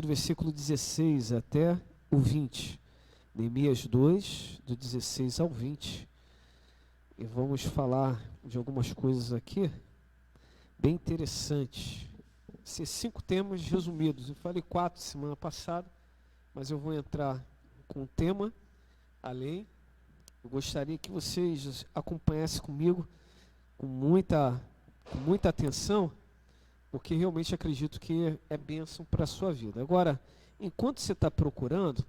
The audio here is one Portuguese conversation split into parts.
do versículo 16 até o 20. Neemias 2, do 16 ao 20. E vamos falar de algumas coisas aqui bem interessantes. Esses 5 temas resumidos. Eu falei 4 semana passada, mas eu vou entrar com um tema além. Eu gostaria que vocês acompanhassem comigo com muita atenção, porque realmente acredito que é bênção para a sua vida. Agora, enquanto você está procurando,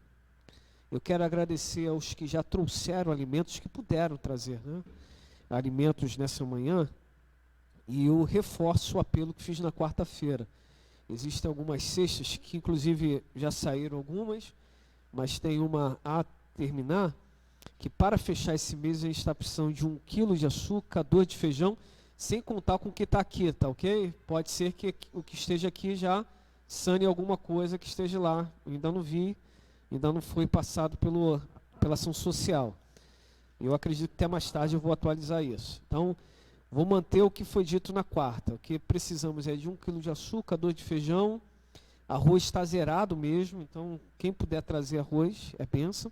eu quero agradecer aos que já trouxeram alimentos, que puderam trazer, né, alimentos nessa manhã, e eu reforço o apelo que fiz na quarta-feira. Existem algumas cestas que inclusive já saíram algumas, mas tem uma a terminar, que para fechar esse mês a gente está precisando de 1 quilo de açúcar, 2 de feijão, sem contar com o que está aqui, tá ok? Pode ser que o que esteja aqui já sane alguma coisa que esteja lá. Eu ainda não vi, ainda não foi passado pela ação social. Eu acredito que até mais tarde eu vou atualizar isso. Então, vou manter o que foi dito na quarta. O que precisamos é de 1 quilo de açúcar, 2 de feijão, arroz está zerado mesmo, então quem puder trazer arroz é bênção.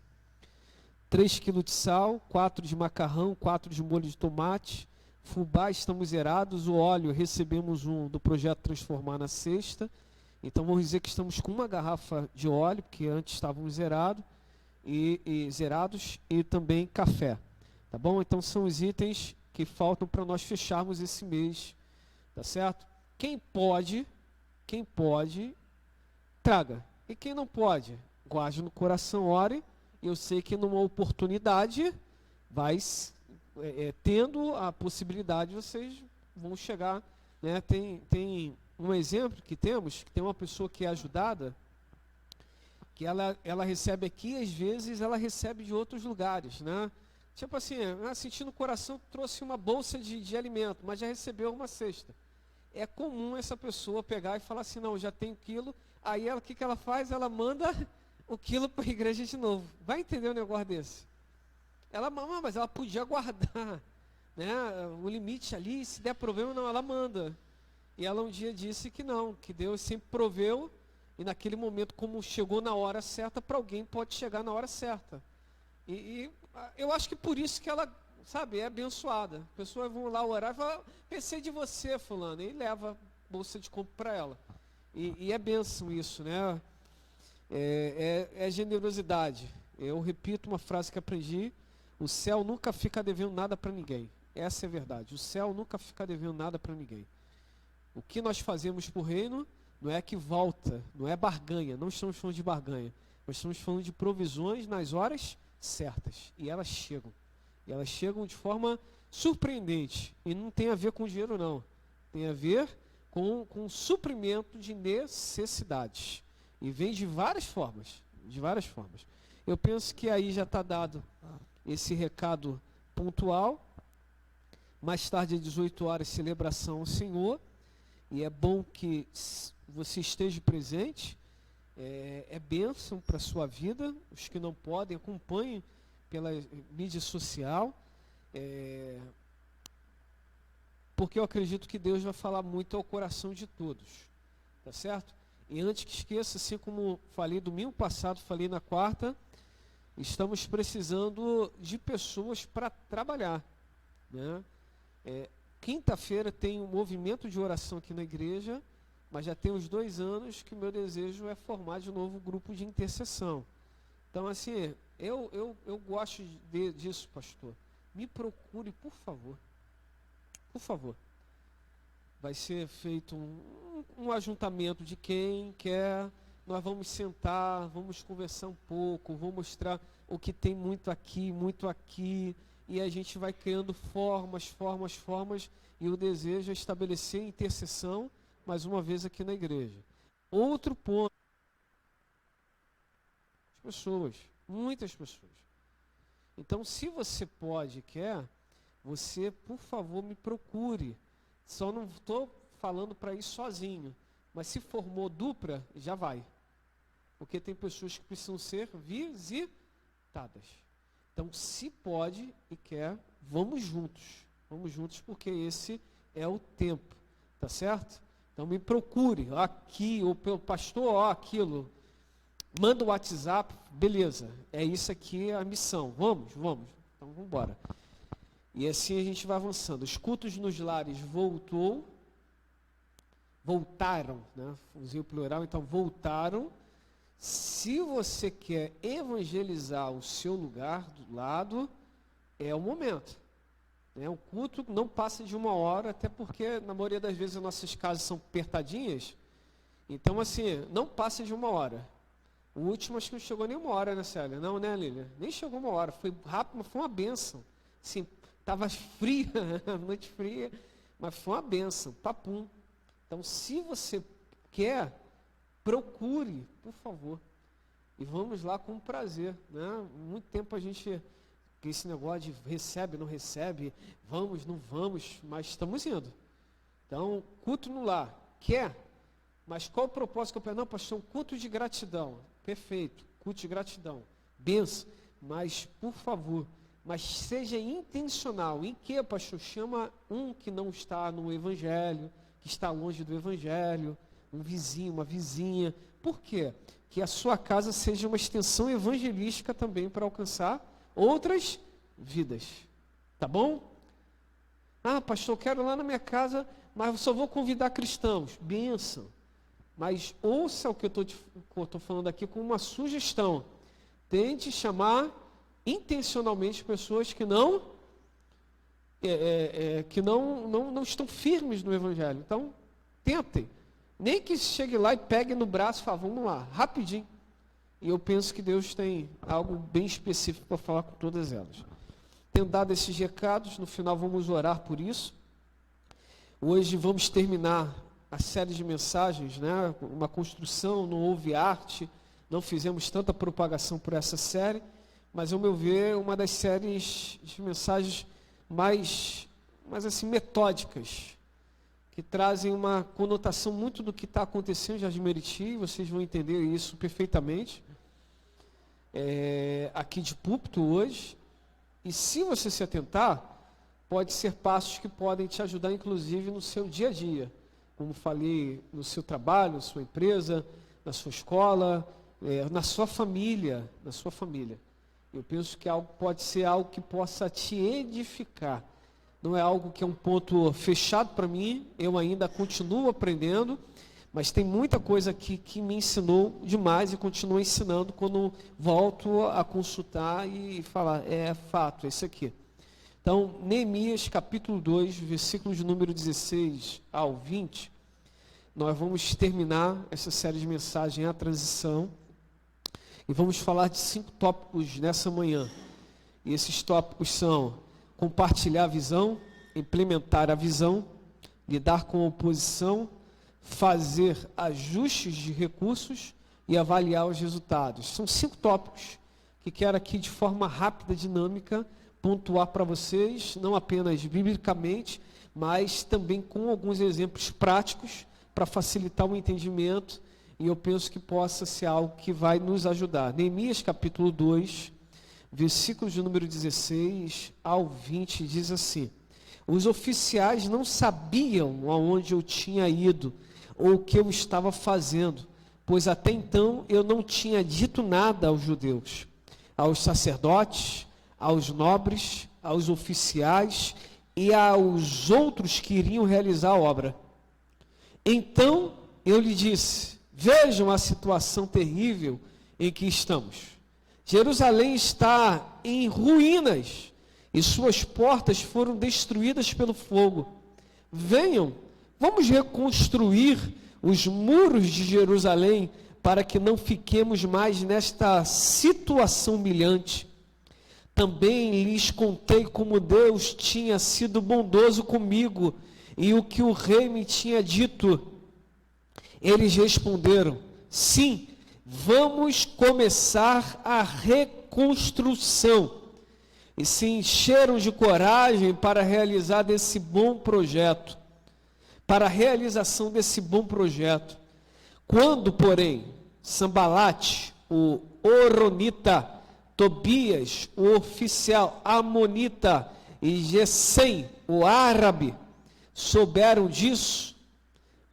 3 quilos de sal, 4 de macarrão, 4 de molho de tomate, fubá estamos zerados, o óleo recebemos um do projeto Transformar na sexta, então vamos dizer que estamos com uma garrafa de óleo, porque antes estávamos zerados, e também café, tá bom? Então são os itens que faltam para nós fecharmos esse mês, tá certo? Quem pode, traga, e quem não pode, guarde no coração, ore. Eu sei que numa oportunidade, tendo a possibilidade, vocês vão chegar, né? Tem um exemplo que temos, que tem uma pessoa que é ajudada, que ela recebe aqui, às vezes ela recebe de outros lugares, né? Tipo assim, sentindo o coração, trouxe uma bolsa de alimento, mas já recebeu uma cesta. É comum essa pessoa pegar e falar assim, não, já tem 1 quilo, aí o que ela faz? Ela manda o quilo para a igreja de novo. Vai entender um negócio desse? Mas ela podia guardar, né, o limite ali, se der problema, não, ela manda. E ela um dia disse que não, que Deus sempre proveu, e naquele momento, como chegou na hora certa, para alguém pode chegar na hora certa. E eu acho que por isso que ela, sabe, é abençoada. Pessoas vão lá orar e falam, pensei de você, fulano, e leva bolsa de compra para ela. E é bênção isso, né? É generosidade. Eu repito uma frase que aprendi: o céu nunca fica devendo nada para ninguém. Essa é a verdade. O céu nunca fica devendo nada para ninguém. O que nós fazemos por reino não é que volta, não é barganha. Não estamos falando de barganha. Nós estamos falando de provisões nas horas certas. E elas chegam. E elas chegam de forma surpreendente. E não tem a ver com dinheiro, não. Tem a ver com suprimento de necessidades. E vem de várias formas, Eu penso que aí já está dado esse recado pontual. Mais tarde, às 18 horas, celebração ao Senhor. E é bom que você esteja presente. É bênção para a sua vida. Os que não podem, acompanhem pela mídia social. Porque eu acredito que Deus vai falar muito ao coração de todos. Tá certo? E antes que esqueça, assim como falei domingo passado, falei na quarta, estamos precisando de pessoas para trabalhar, né? Quinta-feira tem um movimento de oração aqui na igreja, mas já tem uns 2 anos que o meu desejo é formar de novo um grupo de intercessão. Então, assim, eu gosto disso, pastor. Me procure, por favor. Por favor. Vai ser feito um ajuntamento de quem quer, nós vamos sentar, vamos conversar um pouco, vou mostrar o que tem muito aqui, e a gente vai criando formas, e o desejo é estabelecer intercessão, mais uma vez aqui na igreja. Outro ponto, muitas pessoas. Então, se você pode e quer, você, por favor, me procure. Só não estou falando para ir sozinho, mas se formou dupla, já vai. Porque tem pessoas que precisam ser visitadas. Então, se pode e quer, vamos juntos, porque esse é o tempo, tá certo? Então me procure, aqui, ou pelo pastor, ó, aquilo. Manda o WhatsApp, beleza, é isso aqui a missão, vamos, então vamos embora. E assim a gente vai avançando. Os cultos nos lares voltaram, né? Usei o plural, então voltaram. Se você quer evangelizar o seu lugar do lado, é o momento. Né? O culto não passa de 1 hora, até porque na maioria das vezes as nossas casas são apertadinhas. Então assim, não passa de 1 hora. O último acho que não chegou nem 1 hora, né, Célia? Não, né, Lília? Nem chegou 1 hora, foi rápido, mas foi uma bênção. Assim, estava fria, noite fria, mas foi uma bênção, papum. Então, se você quer, procure, por favor. E vamos lá com prazer, né? Muito tempo a gente, esse negócio de recebe, não recebe, vamos, não vamos, mas estamos indo. Então, culto no lar, quer? Mas qual o propósito que eu penso? Não, pastor, um culto de gratidão. Perfeito, culto de gratidão. Benção, mas por favor, mas seja intencional. Em que, pastor? Chama um que não está no evangelho, que está longe do evangelho, um vizinho, uma vizinha. Por quê? Que a sua casa seja uma extensão evangelística também para alcançar outras vidas. Tá bom? Ah, pastor, eu quero lá na minha casa, mas eu só vou convidar cristãos. Benção. Mas ouça o que eu estou falando aqui com uma sugestão. Tente chamar intencionalmente pessoas que não estão firmes no evangelho. Então, tentem. Nem que chegue lá e pegue no braço e fale, vamos lá, rapidinho. E eu penso que Deus tem algo bem específico para falar com todas elas. Tendo dado esses recados, no final vamos orar por isso. Hoje vamos terminar a série de mensagens, né? Uma construção, não houve arte, não fizemos tanta propagação por essa série, mas ao meu ver, uma das séries de mensagens mais assim, metódicas, que trazem uma conotação muito do que está acontecendo em Jardim Meriti, vocês vão entender isso perfeitamente, aqui de púlpito hoje, e se você se atentar, pode ser passos que podem te ajudar, inclusive, no seu dia a dia, como falei, no seu trabalho, na sua empresa, na sua escola, na sua família, Eu penso que pode ser algo que possa te edificar. Não é algo que é um ponto fechado para mim, eu ainda continuo aprendendo, mas tem muita coisa aqui que me ensinou demais e continua ensinando quando volto a consultar e falar, é fato, é isso aqui. Então, Neemias capítulo 2, versículos de número 16 ao 20, nós vamos terminar essa série de mensagens, a transição, e vamos falar de 5 tópicos nessa manhã. E esses tópicos são compartilhar a visão, implementar a visão, lidar com a oposição, fazer ajustes de recursos e avaliar os resultados. São 5 tópicos que quero aqui de forma rápida, dinâmica, pontuar para vocês, não apenas biblicamente, mas também com alguns exemplos práticos para facilitar o entendimento, e eu penso que possa ser algo que vai nos ajudar. Neemias capítulo 2, versículos de número 16 ao 20, diz assim: os oficiais não sabiam aonde eu tinha ido, ou o que eu estava fazendo, pois até então eu não tinha dito nada aos judeus, aos sacerdotes, aos nobres, aos oficiais e aos outros que iriam realizar a obra. Então eu lhe disse: vejam a situação terrível em que estamos. Jerusalém está em ruínas e suas portas foram destruídas pelo fogo. Venham, vamos reconstruir os muros de Jerusalém para que não fiquemos mais nesta situação humilhante. Também lhes contei como Deus tinha sido bondoso comigo e o que o rei me tinha dito. Eles responderam: sim, vamos começar a reconstrução. E se encheram de coragem para realizar desse bom projeto, para a realização desse bom projeto. Quando, porém, Sambalate, o Horonita, Tobias, o oficial amonita, e Gesem, o árabe, souberam disso,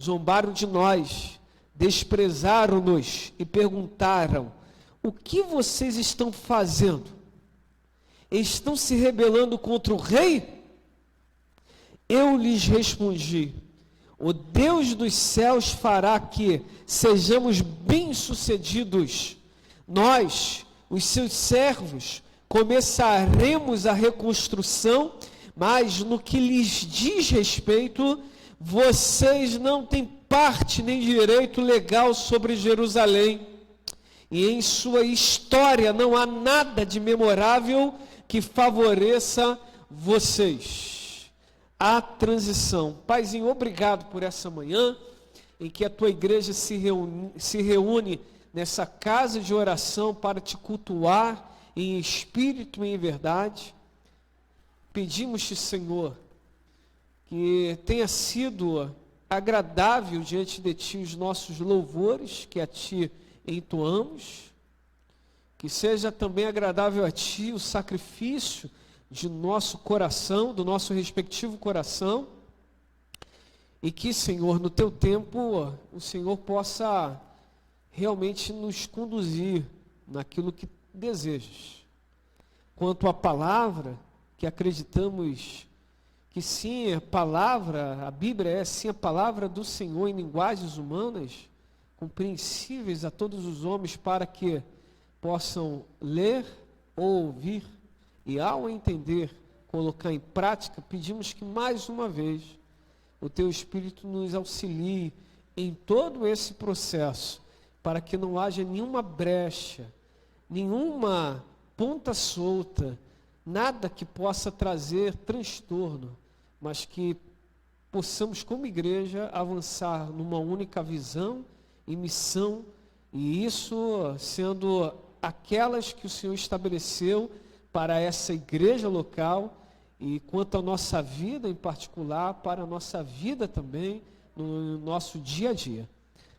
zombaram de nós, desprezaram-nos e perguntaram: o que vocês estão fazendo? Estão se rebelando contra o rei? Eu lhes respondi: o Deus dos céus fará que sejamos bem-sucedidos. Nós, os seus servos, começaremos a reconstrução, mas no que lhes diz respeito, vocês não têm parte nem direito legal sobre Jerusalém. E em sua história não há nada de memorável que favoreça vocês. A transição. Paizinho, obrigado por essa manhã em que a tua igreja se reúne nessa casa de oração para te cultuar em espírito e em verdade. Pedimos-te, Senhor, que tenha sido agradável diante de ti os nossos louvores que a ti entoamos, que seja também agradável a ti o sacrifício de nosso coração, do nosso respectivo coração, e que, Senhor, no teu tempo, o Senhor possa realmente nos conduzir naquilo que desejas. Quanto à palavra, que acreditamos que sim, a palavra, a Bíblia é sim a palavra do Senhor em linguagens humanas, compreensíveis a todos os homens, para que possam ler ou ouvir, e ao entender, colocar em prática. Pedimos que mais uma vez o teu Espírito nos auxilie em todo esse processo, para que não haja nenhuma brecha, nenhuma ponta solta, nada que possa trazer transtorno, mas que possamos, como igreja, avançar numa única visão e missão, e isso sendo aquelas que o Senhor estabeleceu para essa igreja local, e quanto à nossa vida em particular, para a nossa vida também, no nosso dia a dia.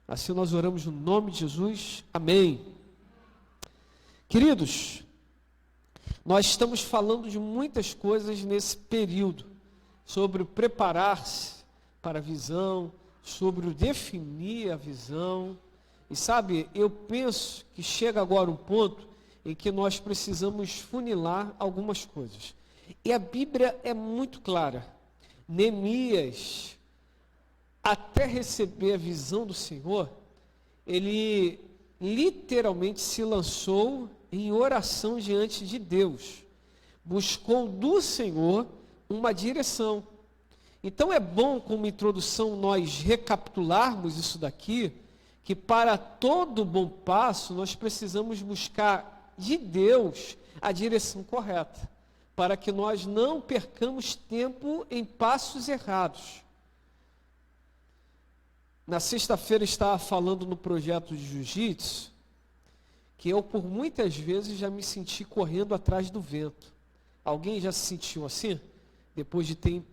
Assim nós oramos no nome de Jesus. Amém. Queridos, nós estamos falando de muitas coisas nesse período, sobre o preparar-se para a visão, sobre o definir a visão. E sabe, eu penso que chega agora um ponto em que nós precisamos funilar algumas coisas. E a Bíblia é muito clara. Neemias, até receber a visão do Senhor, ele literalmente se lançou em oração diante de Deus. Buscou do Senhor uma direção. Então é bom, como introdução, nós recapitularmos isso daqui, que para todo bom passo nós precisamos buscar de Deus a direção correta, para que nós não percamos tempo em passos errados. Na sexta-feira estava falando no projeto de jiu-jitsu, que eu por muitas vezes já me senti correndo atrás do vento. Alguém já se sentiu assim? Depois de ter,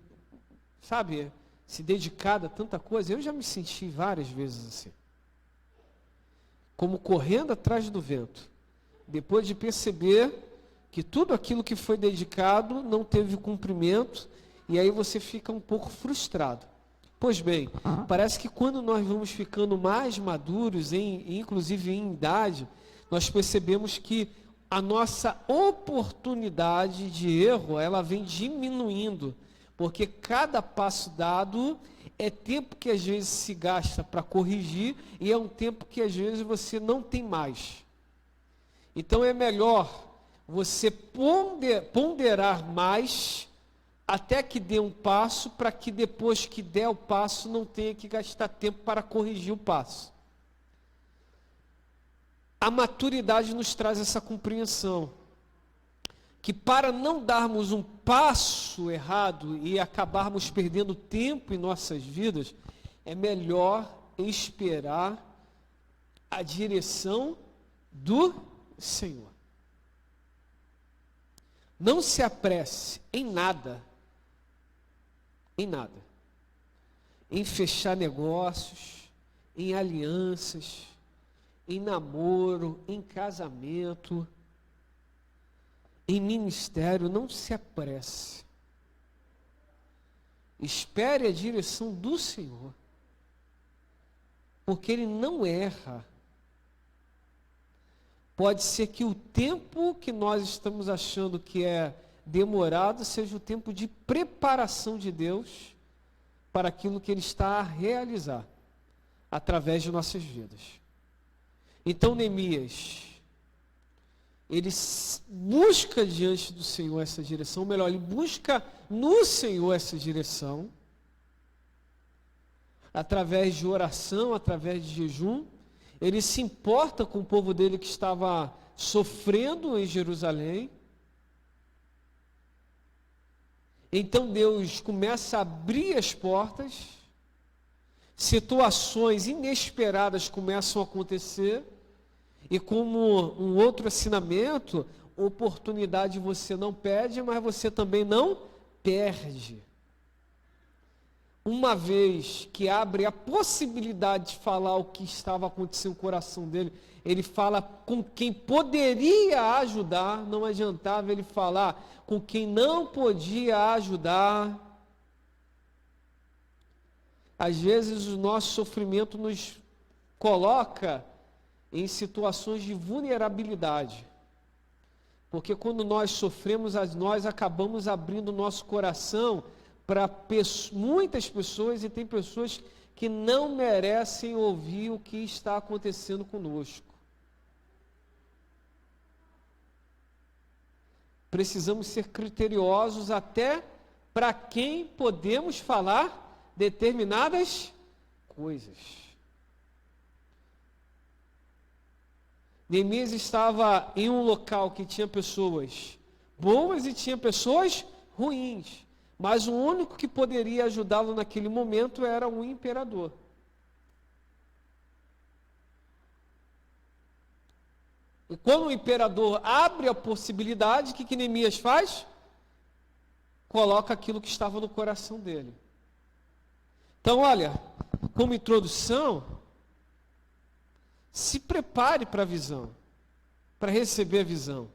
sabe, se dedicado a tanta coisa? Eu já me senti várias vezes assim. Como correndo atrás do vento. Depois de perceber que tudo aquilo que foi dedicado não teve cumprimento, e aí você fica um pouco frustrado. Pois bem, parece que quando nós vamos ficando mais maduros, inclusive em idade, nós percebemos que a nossa oportunidade de erro, ela vem diminuindo, porque cada passo dado é tempo que às vezes se gasta para corrigir, e é um tempo que às vezes você não tem mais. Então é melhor você ponderar mais até que dê um passo, para que depois que der o passo não tenha que gastar tempo para corrigir o passo. A maturidade nos traz essa compreensão, que para não darmos um passo errado e acabarmos perdendo tempo em nossas vidas, é melhor esperar a direção do Senhor. Não se apresse em nada, em fechar negócios, em alianças, em namoro, em casamento, em ministério. Não se apresse. Espere a direção do Senhor. porque ele não erra. Pode ser que o tempo que nós estamos achando que é demorado seja o tempo de preparação de Deus para aquilo que Ele está a realizar através de nossas vidas. Então, Neemias, ele busca diante do Senhor essa direção, ou melhor, ele busca no Senhor essa direção, através de oração, através de jejum. Ele se importa com o povo dele que estava sofrendo em Jerusalém. Então Deus começa a abrir as portas, situações inesperadas começam a acontecer, e como um outro ensinamento, oportunidade você não perde, mas você também não perde. Uma vez que abre a possibilidade de falar o que estava acontecendo no coração dele, ele fala com quem poderia ajudar, não adiantava ele falar com quem não podia ajudar. Às vezes o nosso sofrimento nos coloca em situações de vulnerabilidade, porque quando nós sofremos, nós acabamos abrindo o nosso coração para muitas pessoas, e tem pessoas que não merecem ouvir o que está acontecendo conosco. Precisamos ser criteriosos até para quem podemos falar determinadas coisas. Neemias estava em um local que tinha pessoas boas e tinha pessoas ruins. Mas o único que poderia ajudá-lo naquele momento era o imperador. E quando o imperador abre a possibilidade, o que Neemias faz? Coloca aquilo que estava no coração dele. Então, olha, como introdução, se prepare para a visão, para receber a visão.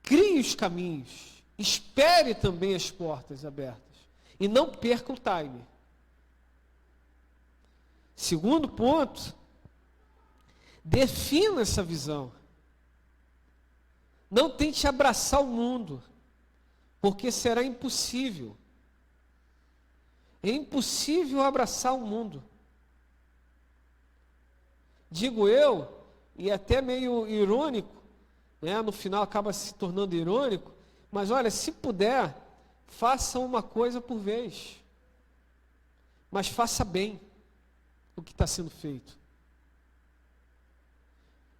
Crie os caminhos, espere também as portas abertas e não perca o time. Segundo ponto, defina essa visão. Não tente abraçar o mundo, porque será impossível. É impossível abraçar o mundo. Digo eu, e até meio irônico, no final acaba se tornando irônico, mas olha, se puder, faça uma coisa por vez, mas faça bem o que está sendo feito.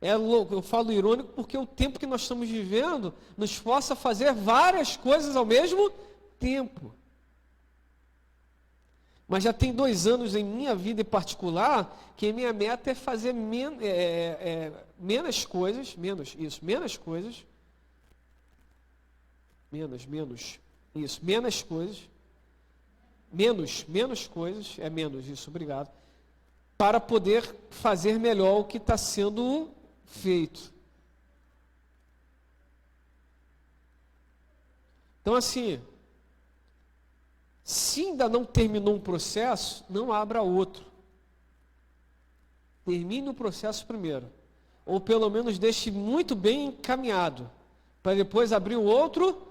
Eu falo irônico porque o tempo que nós estamos vivendo nos força a fazer várias coisas ao mesmo tempo. Mas já tem 2 anos em minha vida em particular que a minha meta é fazer menos coisas, menos coisas, obrigado, para poder fazer melhor o que está sendo feito. Então, assim, se ainda não terminou um processo, não abra outro. Termine o processo primeiro. Ou pelo menos deixe muito bem encaminhado, para depois abrir um outro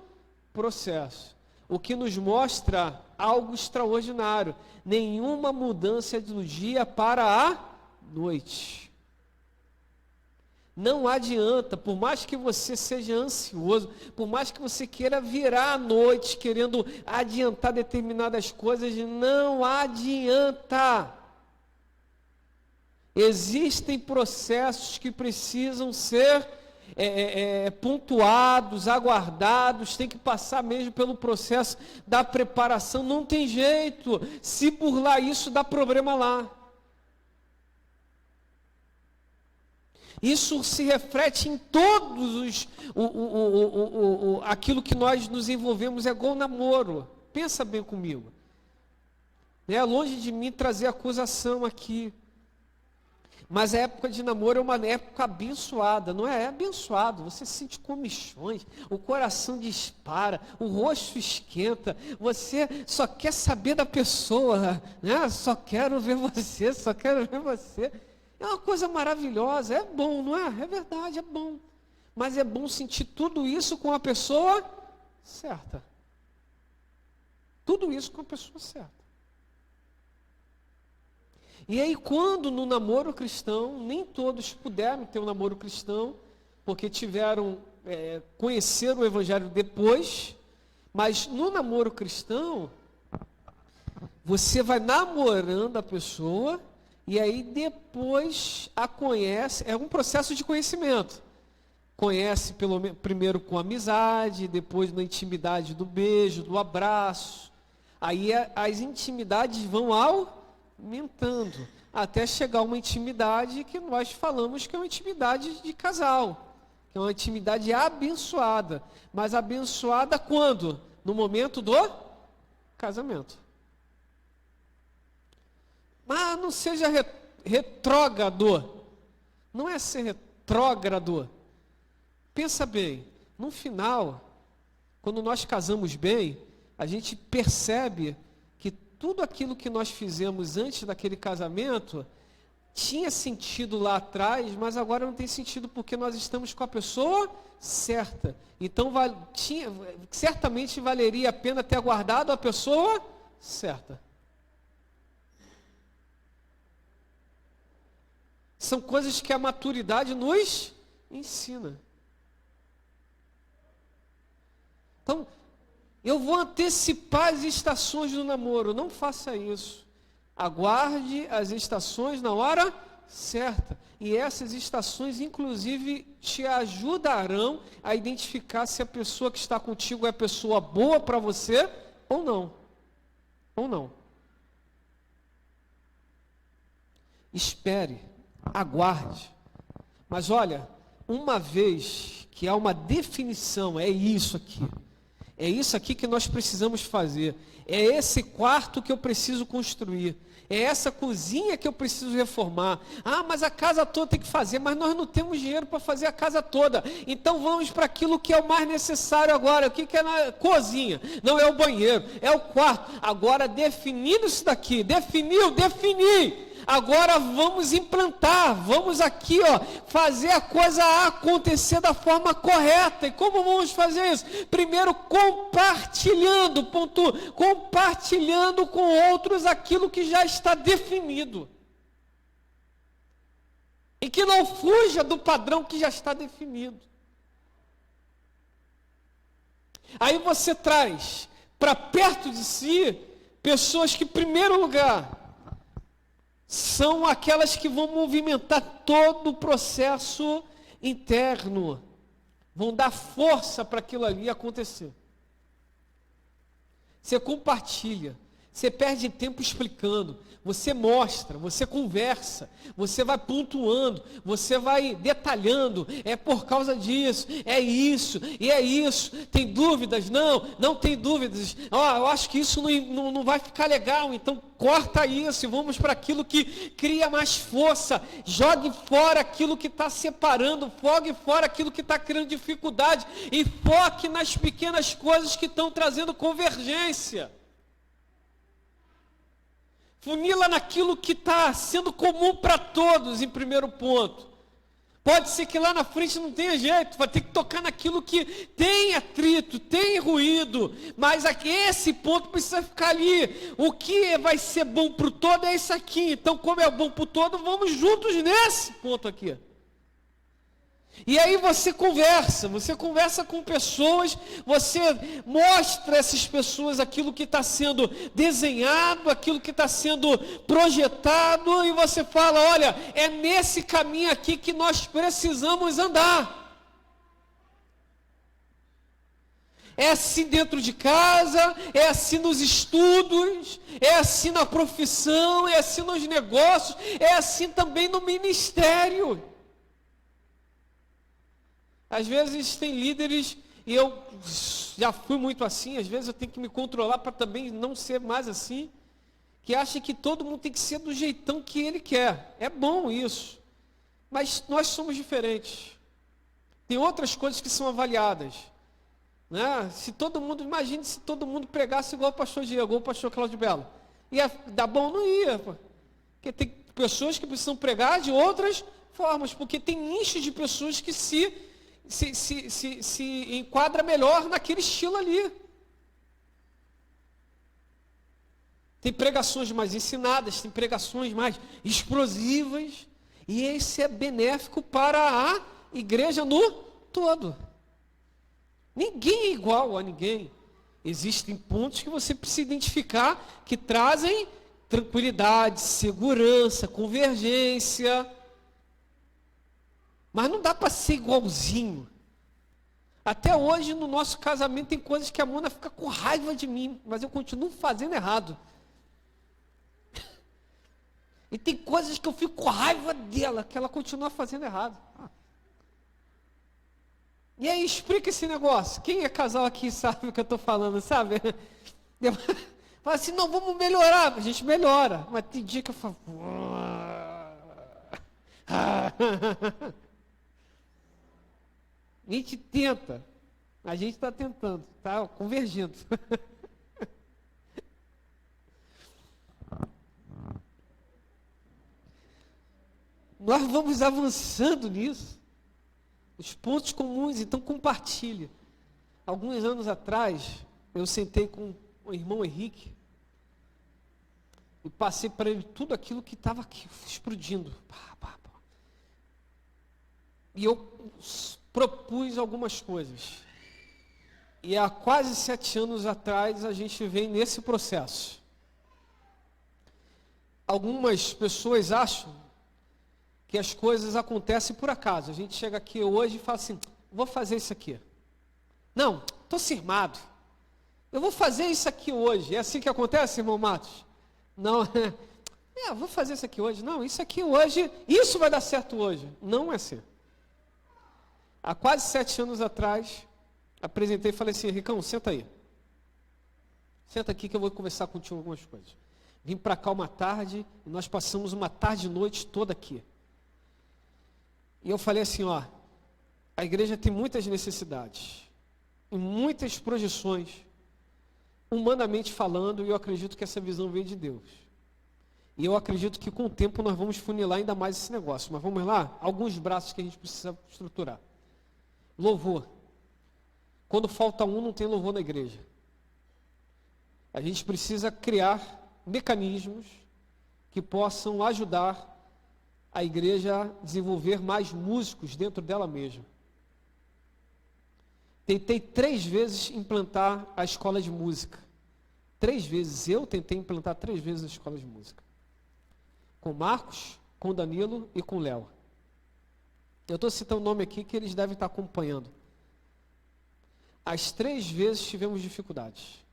processo. O que nos mostra algo extraordinário. Nenhuma mudança do dia para a noite. Não adianta, por mais que você seja ansioso, por mais que você queira virar à noite, querendo adiantar determinadas coisas, não adianta. Existem processos que precisam ser pontuados, aguardados, tem que passar mesmo pelo processo da preparação, não tem jeito. Se burlar isso, dá problema lá. Isso se reflete em todos aquilo que nós nos envolvemos, é igual namoro. Pensa bem comigo. Longe de mim trazer acusação aqui. Mas a época de namoro é uma época abençoada, não é? É abençoado, você sente comichões, o coração dispara, o rosto esquenta, você só quer saber da pessoa, né? Só quero ver você, só quero ver você. É uma coisa maravilhosa, é bom, não é? É verdade, é bom. Mas é bom sentir tudo isso com a pessoa certa. Tudo isso com a pessoa certa. E aí, quando no namoro cristão, nem todos puderam ter um namoro cristão, porque conheceram o Evangelho depois, mas no namoro cristão, você vai namorando a pessoa, e aí depois a conhece, é um processo de conhecimento. Conhece primeiro com amizade, depois na intimidade do beijo, do abraço. Aí as intimidades vão aumentando, até chegar a uma intimidade que nós falamos que é uma intimidade de casal, que é uma intimidade abençoada. Mas abençoada quando? No momento do casamento. Mas não seja retrógrado. Não é ser retrógrado. Pensa bem, no final, quando nós casamos bem, a gente percebe que tudo aquilo que nós fizemos antes daquele casamento tinha sentido lá atrás, mas agora não tem sentido porque nós estamos com a pessoa certa. Então, certamente valeria a pena ter aguardado a pessoa certa. São coisas que a maturidade nos ensina. Então, eu vou antecipar as estações do namoro. Não faça isso. Aguarde as estações na hora certa. E essas estações, inclusive, te ajudarão a identificar se a pessoa que está contigo é pessoa boa para você ou não. Ou não. Espere, aguarde. Mas olha, uma vez que há uma definição, é isso aqui. É isso aqui que nós precisamos fazer. É esse quarto que eu preciso construir. É essa cozinha que eu preciso reformar. Ah, mas a casa toda tem que fazer, mas nós não temos dinheiro para fazer a casa toda. Então vamos para aquilo que é o mais necessário agora. O que é na cozinha? Não é o banheiro, é o quarto. Agora definindo isso daqui, defini. Agora vamos implantar, vamos aqui, fazer a coisa acontecer da forma correta. E como vamos fazer isso? Primeiro compartilhando com outros aquilo que já está definido. E que não fuja do padrão que já está definido. Aí você traz para perto de si pessoas que, em primeiro lugar, são aquelas que vão movimentar todo o processo interno, vão dar força para aquilo ali acontecer. Você compartilha, você perde tempo explicando, você mostra, você conversa, você vai pontuando, você vai detalhando, é por causa disso, é isso, e é isso, tem dúvidas? Não tem dúvidas, eu acho que isso não vai ficar legal, então corta isso e vamos para aquilo que cria mais força, jogue fora aquilo que está separando, jogue fora aquilo que está criando dificuldade e foque nas pequenas coisas que estão trazendo convergência. Funila naquilo que está sendo comum para todos, em primeiro ponto. Pode ser que lá na frente não tenha jeito, vai ter que tocar naquilo que tem atrito, tem ruído, mas aqui, esse ponto precisa ficar ali. O que vai ser bom para o todo é isso aqui. Então, como é bom para o todo, vamos juntos nesse ponto aqui. E aí você conversa com pessoas, você mostra a essas pessoas aquilo que está sendo desenhado, aquilo que está sendo projetado, e você fala, olha, é nesse caminho aqui que nós precisamos andar. É assim dentro de casa, é assim nos estudos, é assim na profissão, é assim nos negócios, é assim também no ministério. Às vezes tem líderes, e eu já fui muito assim, às vezes eu tenho que me controlar para também não ser mais assim, que acham que todo mundo tem que ser do jeitão que ele quer. É bom isso. Mas nós somos diferentes. Tem outras coisas que são avaliadas. Né? Se todo mundo, imagine se todo mundo pregasse igual o pastor Diego, igual o pastor Cláudio Belo. Ia dar bom? Não ia. Pô. Porque tem pessoas que precisam pregar de outras formas, porque tem nicho de pessoas que se enquadra melhor naquele estilo ali. Tem pregações mais ensinadas, tem pregações mais explosivas, e esse é benéfico para a igreja no todo. Ninguém é igual a ninguém. Existem pontos que você precisa identificar que trazem tranquilidade, segurança, convergência. Mas não dá para ser igualzinho. Até hoje, no nosso casamento, tem coisas que a Mona fica com raiva de mim, mas eu continuo fazendo errado. E tem coisas que eu fico com raiva dela, que ela continua fazendo errado. E aí, explica esse negócio. Quem é casal aqui sabe o que eu estou falando, sabe? Fala assim, não, vamos melhorar. A gente melhora. Mas tem dia que eu falo... A gente tenta. A gente está tentando. Está convergindo. Nós vamos avançando nisso. Os pontos comuns, então compartilhe. Alguns anos atrás, eu sentei com o irmão Henrique e passei para ele tudo aquilo que estava aqui, explodindo. E eu propus algumas coisas. E há quase 7 anos atrás, a gente vem nesse processo. Algumas pessoas acham que as coisas acontecem por acaso. A gente chega aqui hoje e fala assim, vou fazer isso aqui. Não, estou cismado. Eu vou fazer isso aqui hoje. É assim que acontece, irmão Matos? Não, vou fazer isso aqui hoje. Não, isso aqui hoje, isso vai dar certo hoje. Não é assim. Há quase 7 anos atrás, apresentei e falei assim, Ricão, senta aí. Senta aqui que eu vou conversar contigo algumas coisas. Vim para cá uma tarde, e nós passamos uma tarde e noite toda aqui. E eu falei assim, ó, a igreja tem muitas necessidades, e muitas projeções, humanamente falando, e eu acredito que essa visão veio de Deus. E eu acredito que com o tempo nós vamos funilar ainda mais esse negócio. Mas vamos lá, alguns braços que a gente precisa estruturar. Louvor. Quando falta um, não tem louvor na igreja. A gente precisa criar mecanismos que possam ajudar a igreja a desenvolver mais músicos dentro dela mesma. Tentei 3 vezes implantar a escola de música. 3 vezes. Eu tentei implantar 3 vezes a escola de música. Com Marcos, com Danilo e com Léo. Eu estou citando o nome aqui que eles devem estar acompanhando. As 3 vezes tivemos dificuldades.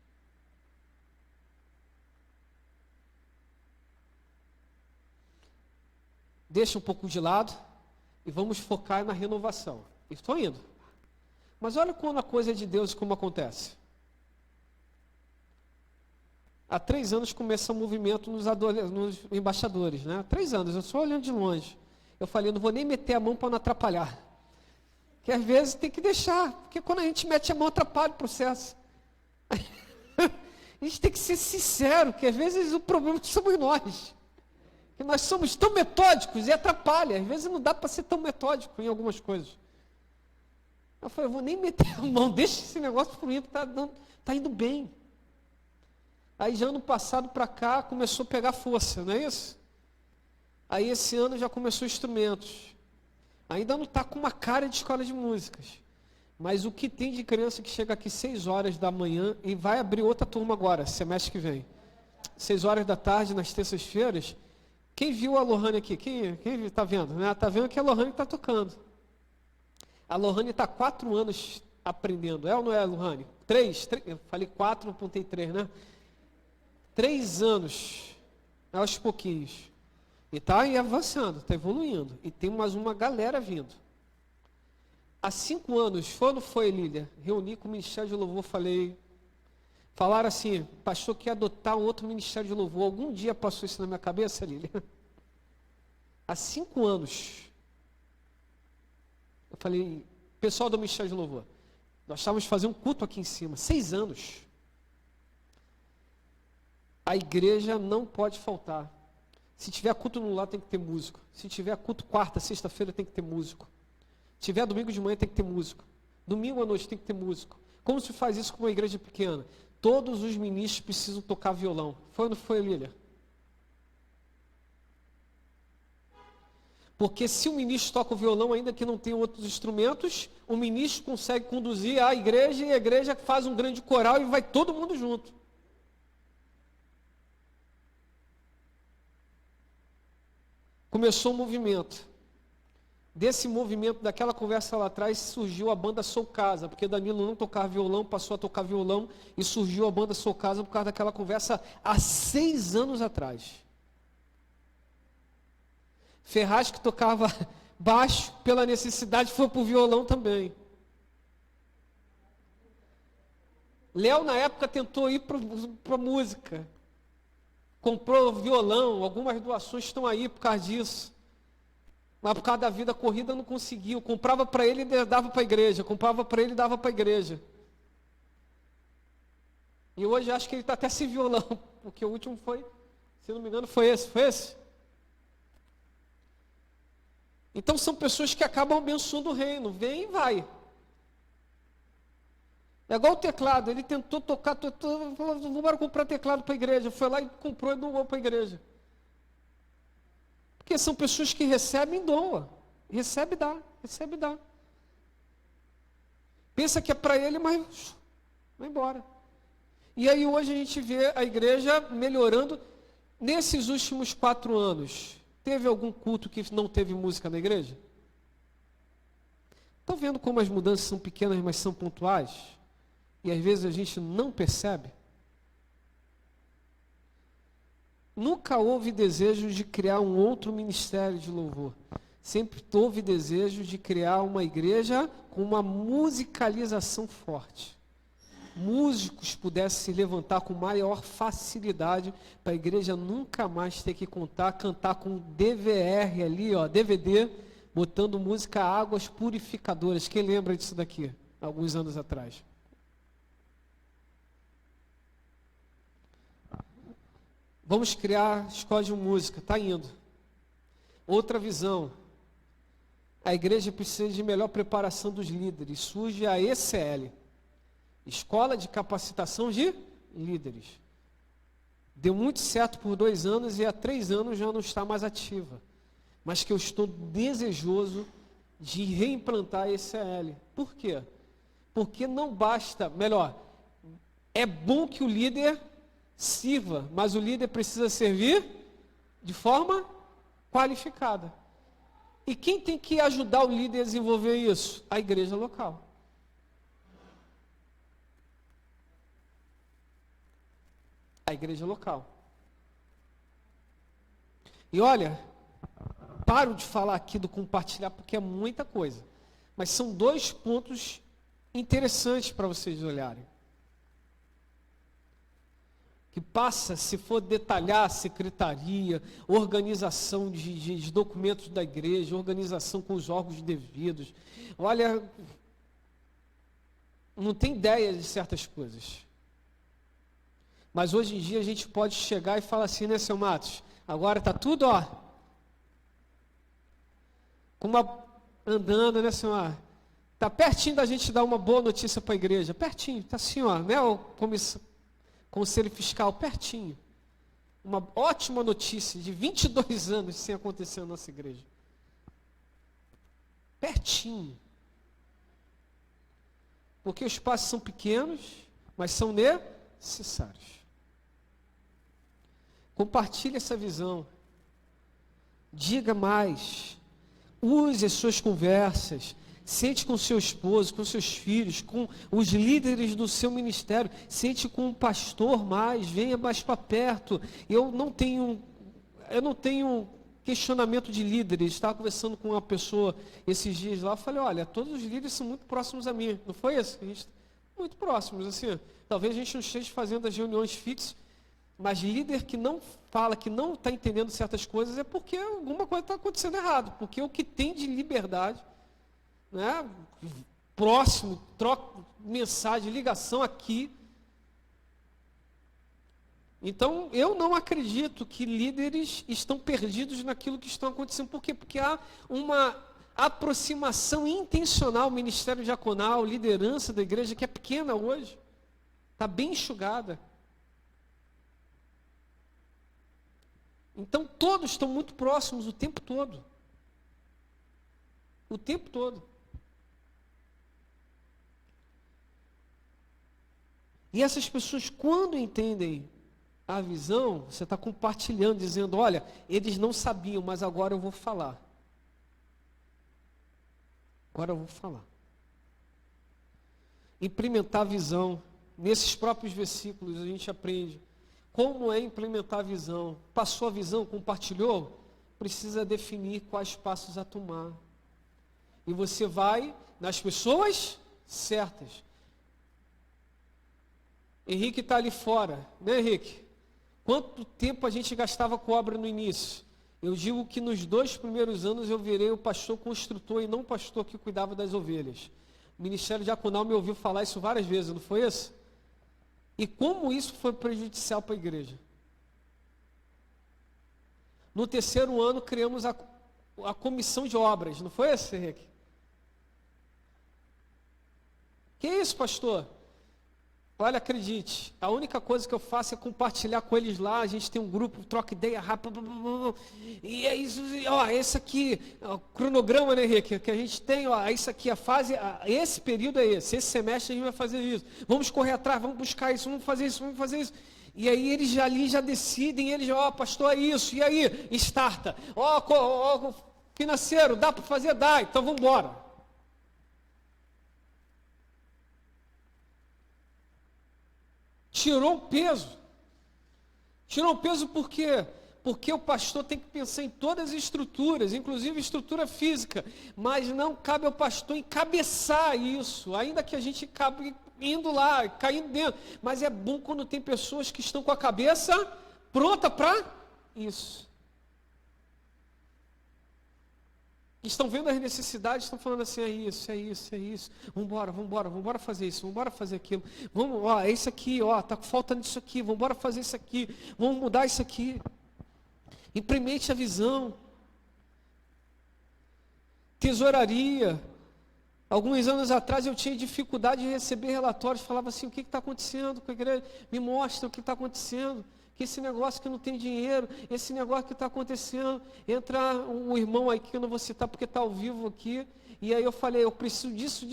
Deixa um pouco de lado e vamos focar na renovação. Estou indo. Mas olha quando a coisa é de Deus, como acontece. Há 3 anos começa um movimento nos embaixadores, né? Há 3 anos, eu só olhando de longe. Eu falei, não vou nem meter a mão para não atrapalhar. Que às vezes tem que deixar, porque quando a gente mete a mão atrapalha o processo. A gente tem que ser sincero, que às vezes o problema somos nós. Que nós somos tão metódicos e atrapalha. Às vezes não dá para ser tão metódico em algumas coisas. Eu falei, eu vou nem meter a mão, deixa esse negócio fluindo, tá indo bem. Aí já ano passado para cá começou a pegar força, não é isso? Aí esse ano já começou instrumentos. Ainda não está com uma cara de escola de músicas. Mas o que tem de criança que chega aqui 6 horas da manhã e vai abrir outra turma agora, semestre que vem. 6 horas da tarde, nas terças-feiras. Quem viu a Lohane aqui? Quem está vendo? Né? Está vendo que a Lohane está tocando. A Lohane está 4 anos aprendendo. É ou não é, Lohane? 3? Eu falei 4, apontei 3, né? 3 anos, aos pouquinhos. E está aí avançando, está evoluindo. E tem mais uma galera vindo. Há 5 anos, foi ou não foi, Lília? Reuni com o Ministério de Louvor, falaram assim, pastor quer adotar um outro Ministério de Louvor. Algum dia passou isso na minha cabeça, Lília? Há 5 anos. Eu falei, pessoal do Ministério de Louvor, nós estávamos fazendo um culto aqui em cima, 6 anos. A igreja não pode faltar. Se tiver culto no lar, tem que ter músico. Se tiver culto quarta, sexta-feira, tem que ter músico. Se tiver domingo de manhã, tem que ter músico. Domingo à noite tem que ter músico. Como se faz isso com uma igreja pequena? Todos os ministros precisam tocar violão. Foi ou não foi, Lília? Porque se o ministro toca o violão, ainda que não tenha outros instrumentos, o ministro consegue conduzir a igreja e a igreja faz um grande coral e vai todo mundo junto. Começou um movimento. Desse movimento, daquela conversa lá atrás, surgiu a banda Sou Casa, porque Danilo não tocava violão, passou a tocar violão e surgiu a banda Sou Casa por causa daquela conversa há 6 anos atrás. Ferraz, que tocava baixo, pela necessidade, foi para o violão também. Léo, na época, tentou ir para a música. Comprou violão, algumas doações estão aí por causa disso. Mas por causa da vida corrida não conseguiu. Comprava para ele e dava para a igreja. Comprava para ele e dava para a igreja. E hoje acho que ele está até sem violão. Porque o último foi, se não me engano, foi esse. Foi esse? Então são pessoas que acabam abençoando o reino. Vem e vai. É igual o teclado. Ele tentou tocar, falou, vamos comprar teclado para a igreja. Foi lá e comprou e doou para a igreja. Porque são pessoas que recebem e doam. Recebe e dá, recebe e dá. Pensa que é para ele, mas vai embora. E aí hoje a gente vê a igreja melhorando. Nesses últimos 4 anos, teve algum culto que não teve música na igreja? Estão vendo como as mudanças são pequenas, mas são pontuais? E às vezes a gente não percebe? Nunca houve desejo de criar um outro ministério de louvor. Sempre houve desejo de criar uma igreja com uma musicalização forte. Músicos pudessem se levantar com maior facilidade para a igreja nunca mais ter que cantar com DVR ali, ó, DVD, botando música Águas Purificadoras. Quem lembra disso daqui, alguns anos atrás? Vamos criar escola de música, está indo. Outra visão. A igreja precisa de melhor preparação dos líderes. Surge a ECL, Escola de Capacitação de Líderes. Deu muito certo por 2 anos e há 3 anos já não está mais ativa. Mas que eu estou desejoso de reimplantar a ECL. Por quê? Porque não basta, melhor, é bom que o líder sirva, mas o líder precisa servir de forma qualificada. E quem tem que ajudar o líder a desenvolver isso? A igreja local. A igreja local. E olha, paro de falar aqui do compartilhar porque é muita coisa. Mas são 2 pontos interessantes para vocês olharem. Que passa, se for detalhar a secretaria, organização de documentos da igreja, organização com os órgãos devidos. Olha, não tem ideia de certas coisas. Mas hoje em dia a gente pode chegar e falar assim, né, seu Matos? Agora está tudo, ó. Andando, né, senhor? Está pertinho da gente dar uma boa notícia para a igreja. Pertinho, está assim, ó, né, o Conselho Fiscal, pertinho. Uma ótima notícia de 22 anos sem acontecer na nossa igreja. Pertinho. Porque os passos são pequenos, mas são necessários. Compartilhe essa visão. Diga mais. Use as suas conversas. Sente com seu esposo, com seus filhos, com os líderes do seu ministério. Sente com o pastor mais, venha mais para perto. Eu não tenho questionamento de líderes. Estava conversando com uma pessoa esses dias lá, eu falei, olha, todos os líderes são muito próximos a mim. Não foi isso? Muito próximos, assim. Talvez a gente não esteja fazendo as reuniões fixas, mas líder que não fala, que não está entendendo certas coisas, é porque alguma coisa está acontecendo errado. Porque o que tem de liberdade né, próximo, troca mensagem, ligação aqui. Então, eu não acredito que líderes estão perdidos naquilo que está acontecendo. Por quê? Porque há uma aproximação intencional, ministério diaconal, liderança da igreja, que é pequena hoje. Está bem enxugada. Então, todos estão muito próximos o tempo todo. O tempo todo. E essas pessoas, quando entendem a visão, você está compartilhando, dizendo, olha, eles não sabiam, mas agora eu vou falar. Agora eu vou falar. Implementar a visão. Nesses próprios versículos a gente aprende como é implementar a visão. Passou a visão, compartilhou, precisa definir quais passos a tomar. E você vai nas pessoas certas. Henrique está ali fora, né, Henrique? Quanto tempo a gente gastava com obra no início? Eu digo que nos 2 primeiros anos eu virei o pastor construtor e não o pastor que cuidava das ovelhas. O Ministério Diaconal me ouviu falar isso várias vezes, não foi isso? E como isso foi prejudicial para a igreja? No 3º ano criamos a comissão de obras, não foi isso, Henrique? Que isso, pastor? Olha, acredite, a única coisa que eu faço é compartilhar com eles lá, a gente tem um grupo, troca ideia rápida, e é isso, ó, esse aqui, ó, cronograma, né, Henrique, que a gente tem, ó, isso aqui, a fase, esse período é esse semestre a gente vai fazer isso, vamos correr atrás, vamos buscar isso, vamos fazer isso, vamos fazer isso. E aí eles já ali já decidem, eles, ó, pastor, é isso, e aí, starta, ó, financeiro, dá para fazer? Dá, então vamos embora. Tirou um peso. Tirou um peso por quê? Porque o pastor tem que pensar em todas as estruturas, inclusive estrutura física, mas não cabe ao pastor encabeçar isso, ainda que a gente acabe indo lá, caindo dentro. Mas é bom quando tem pessoas que estão com a cabeça pronta para isso. Estão vendo as necessidades, estão falando assim, é isso. Vambora fazer isso, vambora fazer aquilo. Vamos, ó, é isso aqui, ó, tá faltando isso aqui, vambora fazer isso aqui, vamos mudar isso aqui. Implemente a visão. Tesouraria. Alguns anos atrás eu tinha dificuldade de receber relatórios, falava assim, o que está acontecendo com a igreja? Me mostra o que está acontecendo. Que esse negócio que não tem dinheiro, esse negócio que está acontecendo, entra um irmão aí que eu não vou citar porque está ao vivo aqui, e aí eu falei, eu preciso disso,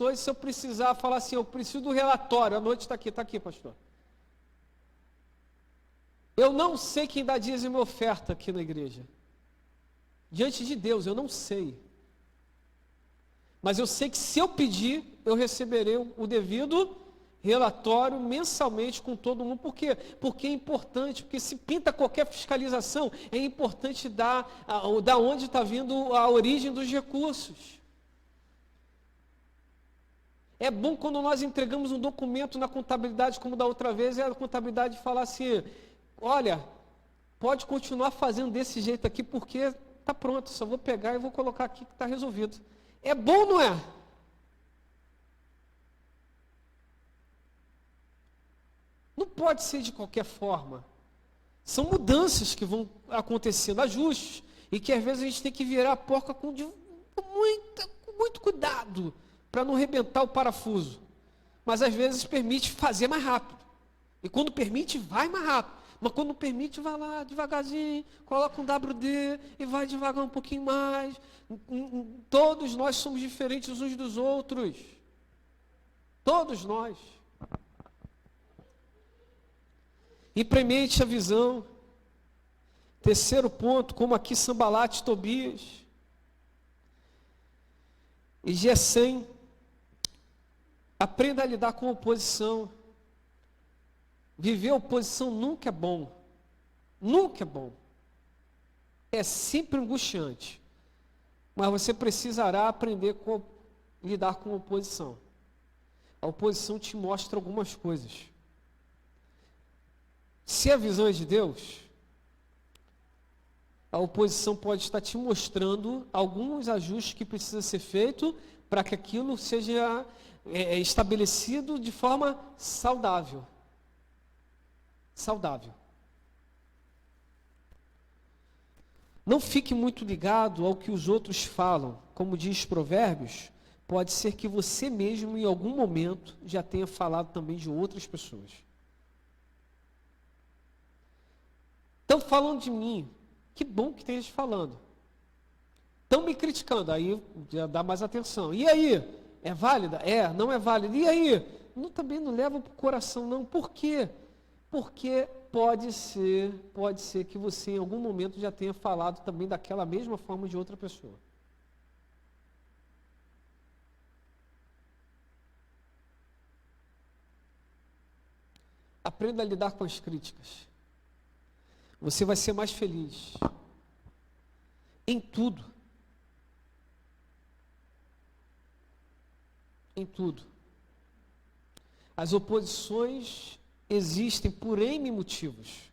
hoje se eu precisar falar assim, eu preciso do relatório, a noite está aqui, pastor. Eu não sei quem dá dízimo e oferta aqui na igreja, diante de Deus, eu não sei, mas eu sei que se eu pedir, eu receberei o devido relatório mensalmente com todo mundo. Por quê? Porque é importante, porque se pinta qualquer fiscalização, é importante dar da onde está vindo a origem dos recursos. É bom quando nós entregamos um documento na contabilidade, como da outra vez, e a contabilidade fala assim, olha, pode continuar fazendo desse jeito aqui, porque está pronto, só vou pegar e vou colocar aqui que está resolvido. É bom, não é? Não pode ser de qualquer forma. São mudanças que vão acontecendo, ajustes, e que às vezes a gente tem que virar a porca com muito cuidado, para não arrebentar o parafuso. Mas às vezes permite fazer mais rápido. E quando permite, vai mais rápido. Mas quando não permite, vai lá devagarzinho, coloca um WD e vai devagar um pouquinho mais. Todos nós somos diferentes uns dos outros. Todos nós. Implemente a visão. 3º ponto, como aqui Sambalate, Tobias e Gesem, aprenda a lidar com a oposição. Viver a oposição nunca é bom. Nunca é bom. É sempre angustiante. Mas você precisará aprender a lidar com a oposição. A oposição te mostra algumas coisas. Se a visão é de Deus, A oposição pode estar te mostrando alguns ajustes que precisam ser feitos para que aquilo seja estabelecido de forma saudável. Saudável. Não fique muito ligado ao que os outros falam. Como diz Provérbios, pode ser que você mesmo, em algum momento, já tenha falado também de outras pessoas. Estão falando de mim. Que bom que tem gente falando. Estão me criticando. Aí já dá mais atenção. E aí? É válida? É, não é válida. E aí? Também não leva para o coração, não. Por quê? Porque pode ser que você em algum momento já tenha falado também daquela mesma forma de outra pessoa. Aprenda a lidar com as críticas. Você vai ser mais feliz. Em tudo. Em tudo. As oposições existem por N motivos.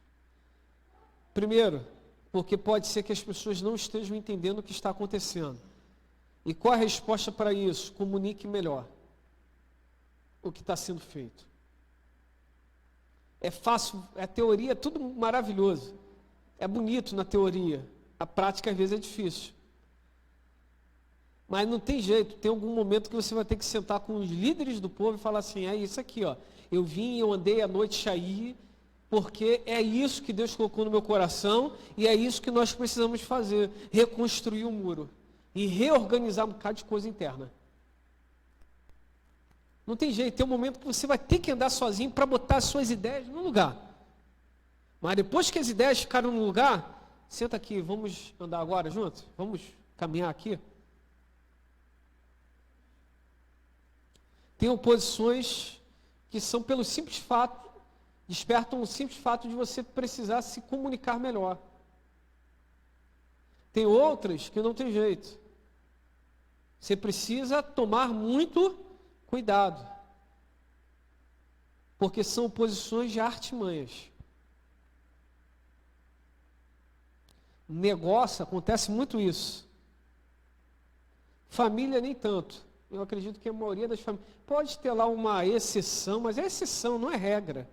Primeiro, porque pode ser que as pessoas não estejam entendendo o que está acontecendo. E qual a resposta para isso? Comunique melhor o que está sendo feito. É fácil, a teoria é tudo maravilhoso. É bonito na teoria. A prática às vezes é difícil. Mas não tem jeito, tem algum momento que você vai ter que sentar com os líderes do povo e falar assim, é isso aqui, ó. Eu andei a noite aí, porque é isso que Deus colocou no meu coração e é isso que nós precisamos fazer, reconstruir o muro e reorganizar um bocado de coisa interna. Não tem jeito, tem um momento que você vai ter que andar sozinho para botar as suas ideias no lugar. Mas depois que as ideias ficaram no lugar, senta aqui, vamos andar agora juntos? Vamos caminhar aqui? Tem oposições que são pelo simples fato, despertam o simples fato de você precisar se comunicar melhor. Tem outras que não tem jeito. Você precisa tomar muito cuidado. Porque são oposições de artimanhas. Negócio, acontece muito isso. Família nem tanto. Eu acredito que a maioria das famílias... Pode ter lá uma exceção, mas é exceção, não é regra.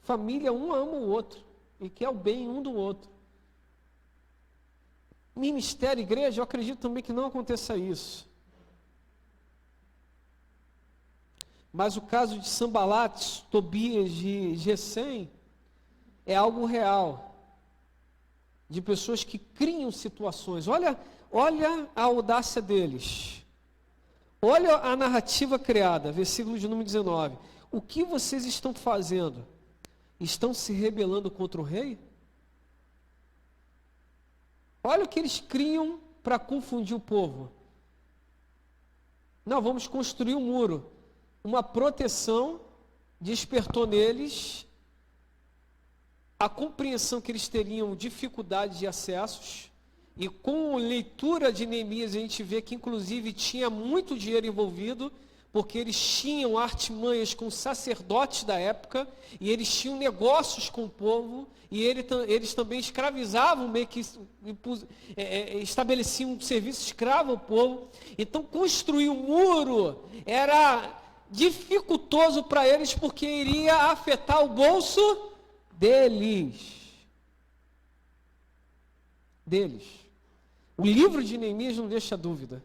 Família, um ama o outro. E quer o bem um do outro. Ministério, igreja, eu acredito também que não aconteça isso. Mas o caso de Sanbalat, Tobias e Gesem é algo real. De pessoas que criam situações. Olha a audácia deles. Olha a narrativa criada, versículo de número 19. O que vocês estão fazendo? Estão se rebelando contra o rei? Olha o que eles criam para confundir o povo. Não, vamos construir um muro. Uma proteção despertou neles a compreensão que eles teriam dificuldade de acessos. E com a leitura de Neemias a gente vê que inclusive tinha muito dinheiro envolvido, porque eles tinham artimanhas com sacerdotes da época, e eles tinham negócios com o povo, e eles também escravizavam, meio que estabeleciam um serviço escravo ao povo. Então construir um muro era dificultoso para eles, porque iria afetar o bolso deles. O livro de Neemias não deixa dúvida.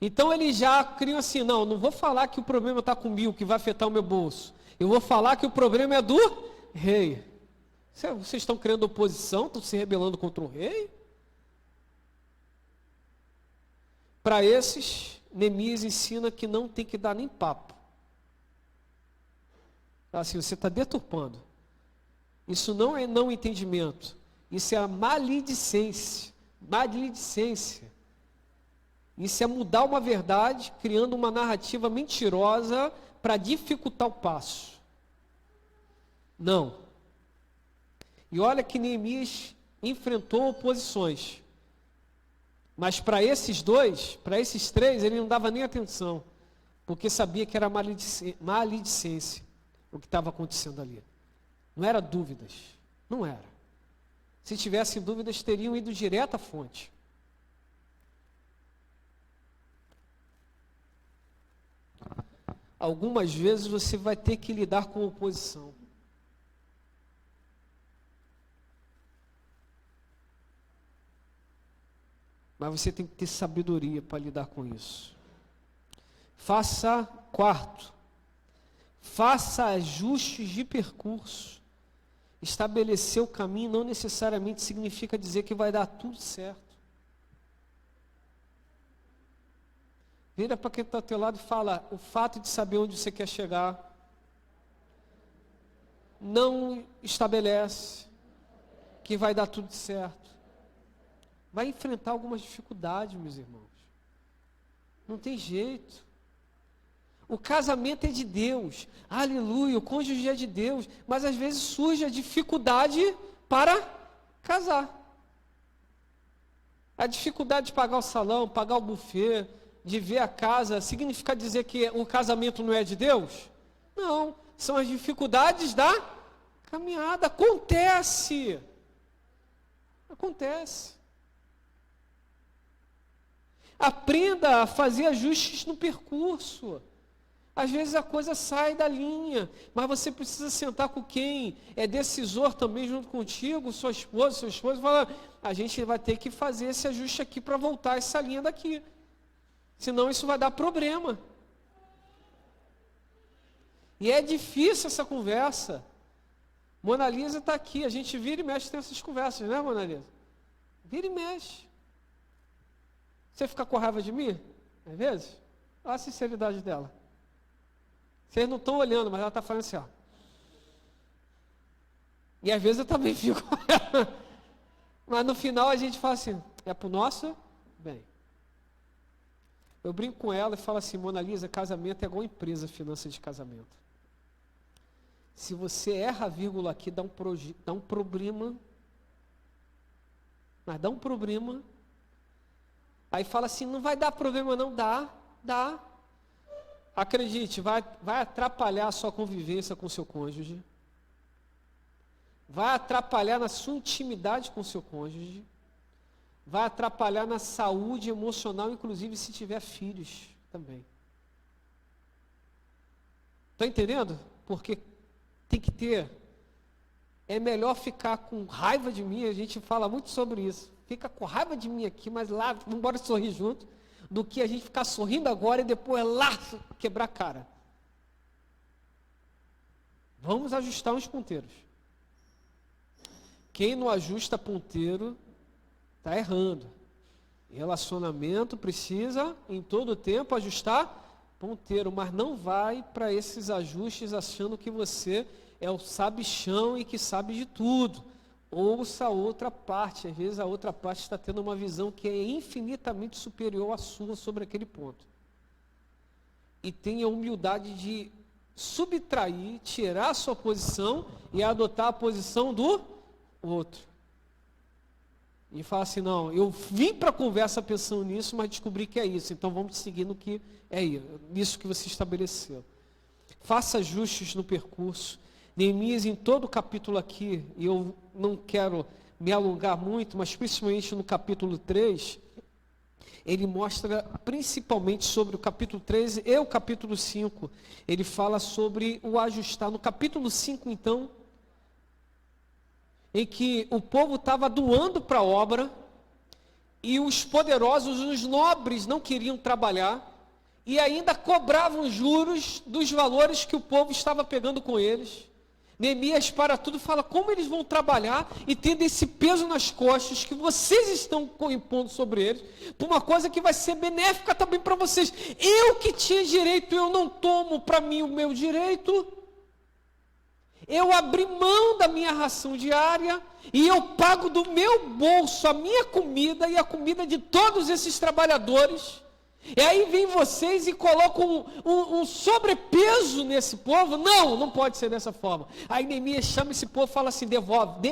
Então eles já criam assim, não vou falar que o problema está comigo, que vai afetar o meu bolso. Eu vou falar que o problema é do rei. Vocês estão criando oposição, estão se rebelando contra o rei? Para esses, Neemias ensina que não tem que dar nem papo. Assim, você está deturpando. Isso não é não entendimento. Isso é a maledicência. Isso é mudar uma verdade, criando uma narrativa mentirosa para dificultar o passo. Não. E olha que Neemias enfrentou oposições. Mas para esses três, ele não dava nem atenção. Porque sabia que era maledicência. o que estava acontecendo ali. Não era dúvidas, não era. Se tivessem dúvidas, teriam ido direto à fonte. Algumas vezes você vai ter que lidar com oposição. Mas você tem que ter sabedoria para lidar com isso. Quarto, faça ajustes de percurso. Estabelecer o caminho não necessariamente significa dizer que vai dar tudo certo. Vira para quem está ao teu lado e fala, o fato de saber onde você quer chegar não estabelece que vai dar tudo certo. Vai enfrentar algumas dificuldades, meus irmãos. Não tem jeito. O casamento é de Deus. Aleluia, o cônjuge é de Deus. Mas às vezes surge a dificuldade para casar. A dificuldade de pagar o salão, pagar o buffet, de ver a casa, significa dizer que o casamento não é de Deus? Não, são as dificuldades da caminhada. Acontece. Aprenda a fazer ajustes no percurso. Às vezes a coisa sai da linha, mas você precisa sentar com quem é decisor também junto contigo, sua esposa, seu esposo, e falar, a gente vai ter que fazer esse ajuste aqui para voltar essa linha daqui. Senão isso vai dar problema. E é difícil essa conversa. Mona Lisa está aqui, a gente vira e mexe tem essas conversas, né, Mona Lisa? Vira e mexe. Você fica com raiva de mim? Às vezes? Olha a sinceridade dela. Vocês não estão olhando, mas ela está falando assim, ó. E às vezes eu também fico. Mas no final a gente fala assim, é para o nosso bem. Eu brinco com ela e falo assim, Mona Lisa, casamento é igual empresa, finanças de casamento. Se você erra a vírgula aqui, dá um problema. Mas dá um problema. Aí fala assim, não vai dar problema não, dá. Acredite, vai atrapalhar a sua convivência com o seu cônjuge. Vai atrapalhar na sua intimidade com o seu cônjuge. Vai atrapalhar na saúde emocional, inclusive se tiver filhos também. Está entendendo? Porque tem que ter. É melhor ficar com raiva de mim, a gente fala muito sobre isso. Fica com raiva de mim aqui, mas lá, vamos embora sorrir junto, do que a gente ficar sorrindo agora e depois lá quebrar a cara. Vamos ajustar os ponteiros. Quem não ajusta ponteiro está errando. Relacionamento precisa, em todo tempo, ajustar ponteiro, mas não vai para esses ajustes achando que você é o sabichão e que sabe de tudo. Ouça a outra parte, às vezes a outra parte está tendo uma visão que é infinitamente superior à sua sobre aquele ponto. E tenha a humildade de subtrair, tirar a sua posição e adotar a posição do outro. E falar assim, não, eu vim para a conversa pensando nisso, mas descobri que é isso, então vamos seguir no que é isso que você estabeleceu. Faça ajustes no percurso. Neemias, em todo o capítulo aqui, e eu não quero me alongar muito, mas principalmente no capítulo 3, ele mostra principalmente sobre o capítulo 3 e o capítulo 5. Ele fala sobre o ajustar. No capítulo 5, então, em que o povo estava doando para a obra, e os poderosos, os nobres, não queriam trabalhar, e ainda cobravam juros dos valores que o povo estava pegando com eles. Neemias para tudo fala, como eles vão trabalhar e tendo esse peso nas costas que vocês estão impondo sobre eles, por uma coisa que vai ser benéfica também para vocês. Eu que tinha direito, eu não tomo para mim o meu direito. Eu abri mão da minha ração diária e eu pago do meu bolso a minha comida e a comida de todos esses trabalhadores. E aí vem vocês e colocam um sobrepeso nesse povo. Não pode ser dessa forma. Aí Neemias chama esse povo e fala assim, devolve.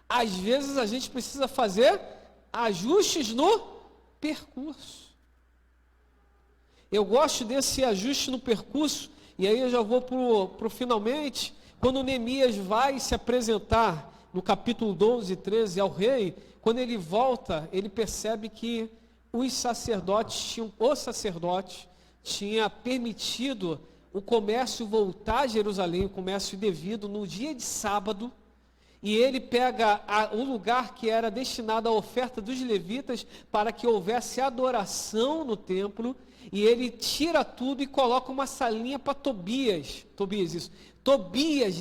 Às vezes a gente precisa fazer ajustes no percurso. Eu gosto desse ajuste no percurso, e aí eu já vou para o finalmente, quando Neemias vai se apresentar no capítulo 12 e 13 ao rei, quando ele volta, ele percebe que o sacerdote tinha permitido o comércio voltar a Jerusalém, o comércio devido, no dia de sábado, e ele pega o lugar que era destinado à oferta dos levitas para que houvesse adoração no templo, e ele tira tudo e coloca uma salinha para Tobias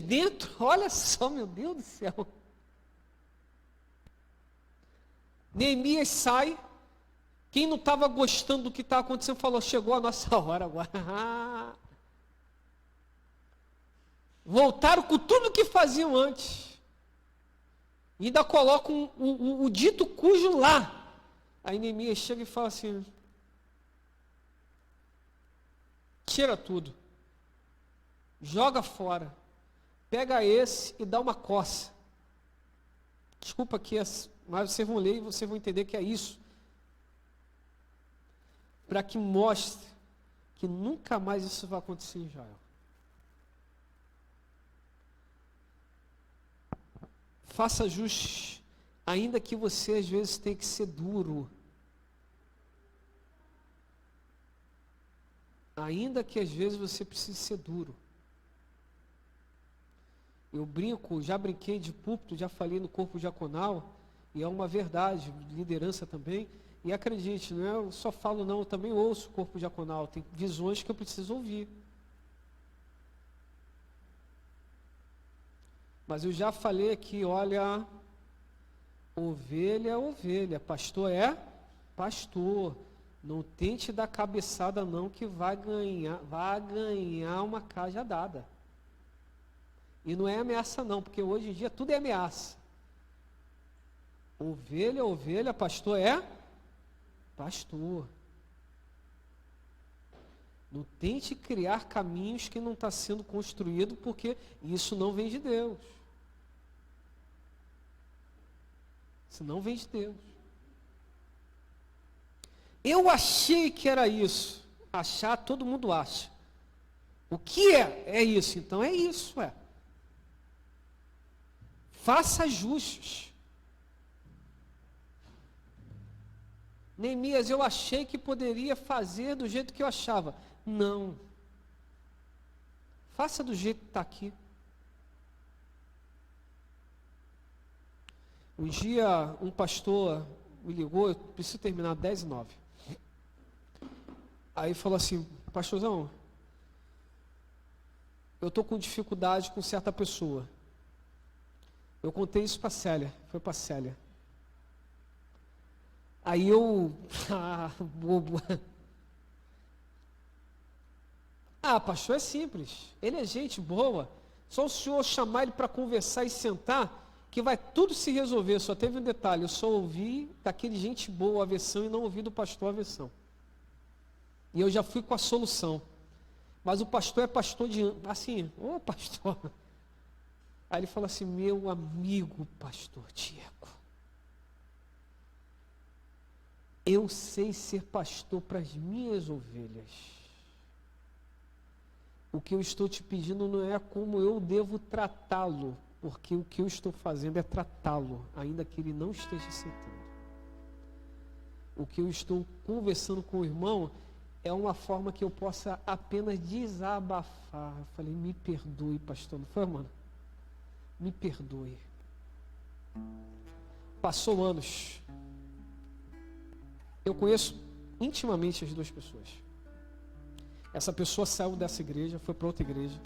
dentro, olha só, meu Deus do céu. Neemias sai, quem não estava gostando do que estava acontecendo, falou, chegou a nossa hora agora. Voltaram com tudo que faziam antes. E ainda colocam o dito cujo lá. Aí Neemias chega e fala assim, tira tudo, joga fora, pega esse e dá uma coça. Desculpa aqui, mas vocês vão ler e vocês vão entender que é isso. Para que mostre que nunca mais isso vai acontecer em Israel. Faça ajustes, ainda que você às vezes tenha que ser duro. Ainda que às vezes você precise ser duro. Eu brinco, já brinquei de púlpito, já falei no corpo diaconal, e é uma verdade, liderança também, e acredite, não é eu só falo não, eu também ouço o corpo diaconal, tem visões que eu preciso ouvir. Mas eu já falei aqui, olha, ovelha é ovelha, pastor é pastor. Não tente dar cabeçada não, que vai ganhar uma cajadada. E não é ameaça não, porque hoje em dia tudo é ameaça. Ovelha é ovelha, pastor é pastor. Não tente criar caminhos que não está sendo construído, porque isso não vem de Deus. Isso não vem de Deus. Eu achei que era isso. Achar, todo mundo acha. O que é? É isso. Então é isso, Faça ajustes. Neemias, eu achei que poderia fazer do jeito que eu achava. Não. Faça do jeito que está aqui. Um dia, um pastor me ligou, eu preciso terminar 10:09. Aí falou assim, pastorzão, eu estou com dificuldade com certa pessoa. Eu contei isso para a Célia, foi para a Célia. Aí eu, bobo. Pastor, é simples, ele é gente boa, só o senhor chamar ele para conversar e sentar, que vai tudo se resolver. Só teve um detalhe, eu só ouvi daquele gente boa a versão e não ouvi do pastor a versão. E eu já fui com a solução. Mas o pastor é pastor de, assim, pastor. Aí ele fala assim, meu amigo pastor Diego, eu sei ser pastor para as minhas ovelhas. O que eu estou te pedindo não é como eu devo tratá-lo, porque o que eu estou fazendo é tratá-lo, ainda que ele não esteja aceitando. O que eu estou conversando com o irmão é uma forma que eu possa apenas desabafar. Eu falei, me perdoe, pastor. Não foi, mano? Me perdoe. Passou anos. Eu conheço intimamente as duas pessoas. Essa pessoa saiu dessa igreja, foi para outra igreja,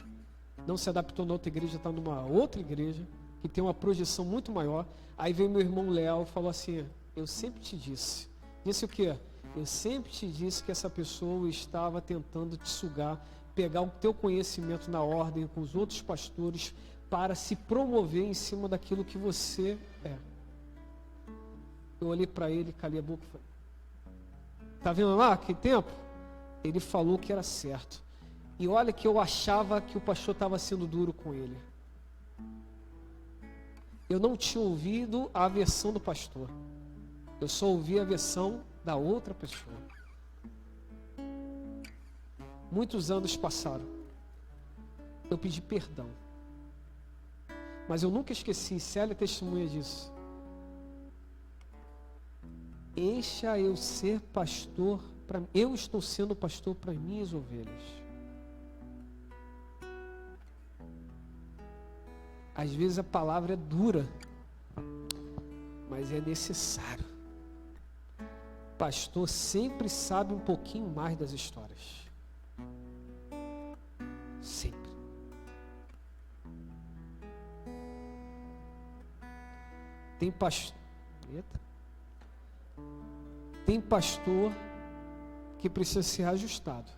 não se adaptou na outra igreja, está numa outra igreja, que tem uma projeção muito maior. Aí veio meu irmão Léo e falou assim, eu sempre te disse. Disse o quê? Eu sempre te disse que essa pessoa estava tentando te sugar, pegar o teu conhecimento na ordem com os outros pastores para se promover em cima daquilo que você é. Eu olhei para ele, calei a boca e falei, tá vendo lá, que tempo? Ele falou que era certo. E olha que eu achava que o pastor estava sendo duro com ele. Eu não tinha ouvido a versão do pastor. Eu só ouvi a versão da outra pessoa. Muitos anos passaram. Eu pedi perdão. Mas eu nunca esqueci, Célia é testemunha disso. Deixa eu ser pastor, eu estou sendo pastor para minhas ovelhas. Às vezes a palavra é dura, mas é necessário. Pastor sempre sabe um pouquinho mais das histórias. Sempre. Tem pastor. Tem pastor que precisa ser ajustado.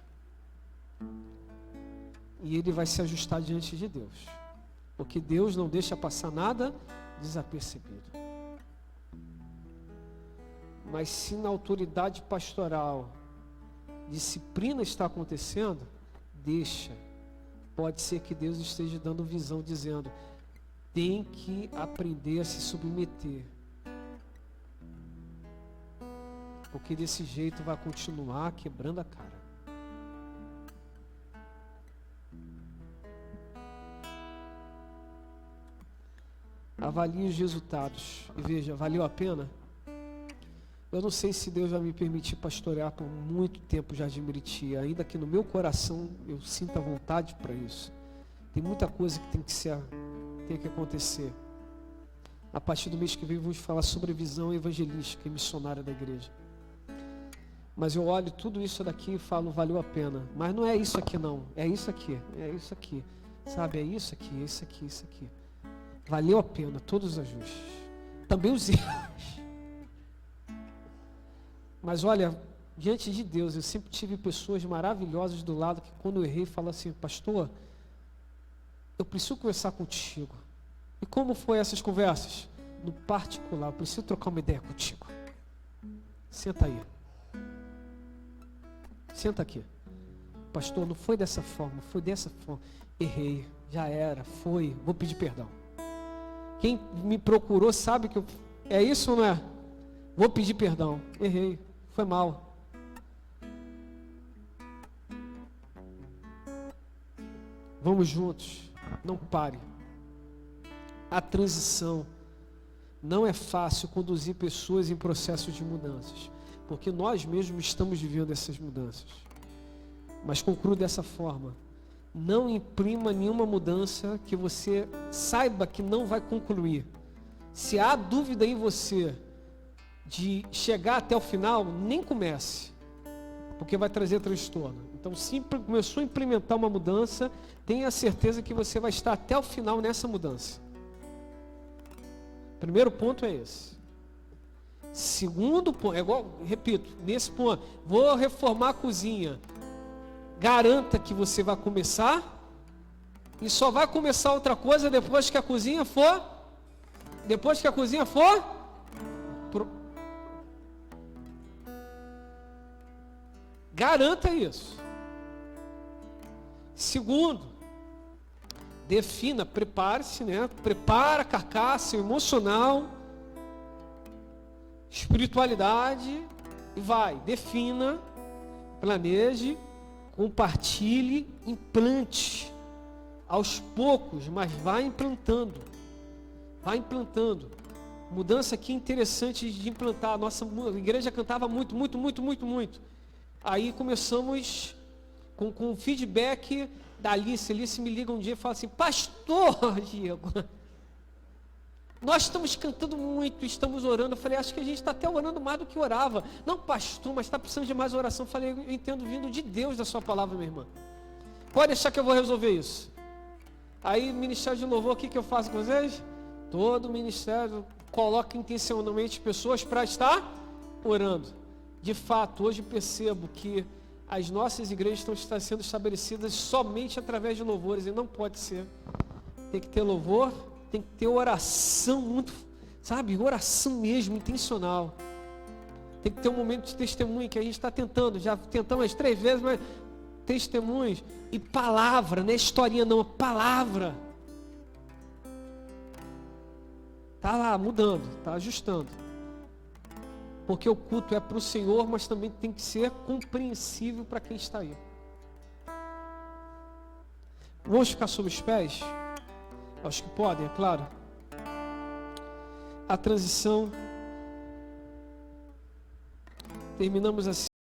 E ele vai se ajustar diante de Deus. Porque Deus não deixa passar nada desapercebido. Mas se na autoridade pastoral disciplina está acontecendo, deixa. Pode ser que Deus esteja dando visão, dizendo: tem que aprender a se submeter. Porque desse jeito vai continuar quebrando a cara. Avalie os resultados e veja, valeu a pena? Eu não sei se Deus vai me permitir pastorear por muito tempo Jardim Meriti, ainda que no meu coração eu sinta vontade para isso. Tem muita coisa que tem que acontecer. A partir do mês que vem vamos falar sobre visão evangelística e missionária da igreja. Mas eu olho tudo isso daqui e falo, valeu a pena. Mas não é isso aqui não, é isso aqui, é isso aqui. Sabe, é isso aqui, isso aqui, isso aqui. Valeu a pena, todos os ajustes. Também os erros. Mas olha, diante de Deus, eu sempre tive pessoas maravilhosas do lado que quando eu errei, falam assim: pastor, eu preciso conversar contigo. E como foi essas conversas? No particular, eu preciso trocar uma ideia contigo. Senta aí. Senta aqui. Pastor, não foi dessa forma, foi dessa forma. Errei, já era, foi, vou pedir perdão. Quem me procurou sabe que é isso ou não é? Vou pedir perdão. Errei, foi mal. Vamos juntos, não pare. A transição não é fácil conduzir pessoas em processos de mudanças, porque nós mesmos estamos vivendo essas mudanças. Mas concluo dessa forma: não imprima nenhuma mudança que você saiba que não vai concluir. Se há dúvida em você de chegar até o final, nem comece, porque vai trazer transtorno. Então, se começou a implementar uma mudança, tenha certeza que você vai estar até o final nessa mudança. Primeiro ponto é esse. Segundo ponto, é igual, repito, nesse ponto, vou reformar a cozinha. Garanta que você vai começar e só vai começar outra coisa depois que a cozinha for garanta isso. Segundo, defina, prepare-se, né? Prepara a carcaça emocional, espiritualidade e vai, defina, planeje, compartilhe, implante aos poucos, mas vai implantando. Vai implantando. Mudança aqui interessante de implantar. A nossa igreja cantava muito. Aí começamos com feedback da Alice. Alice me liga um dia e fala assim: pastor Diego, nós estamos cantando muito, estamos orando. Eu falei: acho que a gente está até orando mais do que orava. Não, pastor, mas está precisando de mais oração. Eu falei: eu entendo vindo de Deus da sua palavra, minha irmã. Pode deixar que eu vou resolver isso. Aí, ministério de louvor, o que eu faço com vocês? Todo ministério coloca intencionalmente pessoas para estar orando. De fato, hoje percebo que as nossas igrejas estão sendo estabelecidas somente através de louvores, e não pode ser. Tem que ter louvor, tem que ter oração muito, sabe, oração mesmo, intencional. Tem que ter um momento de testemunho, que a gente está tentando, já tentamos 3 vezes, mas testemunhos e palavra, não é historinha não, é palavra. Está lá, mudando, está ajustando. Porque o culto é para o Senhor, mas também tem que ser compreensível para quem está aí. Vamos ficar sobre os pés? Acho que podem, é claro. A transição. Terminamos assim.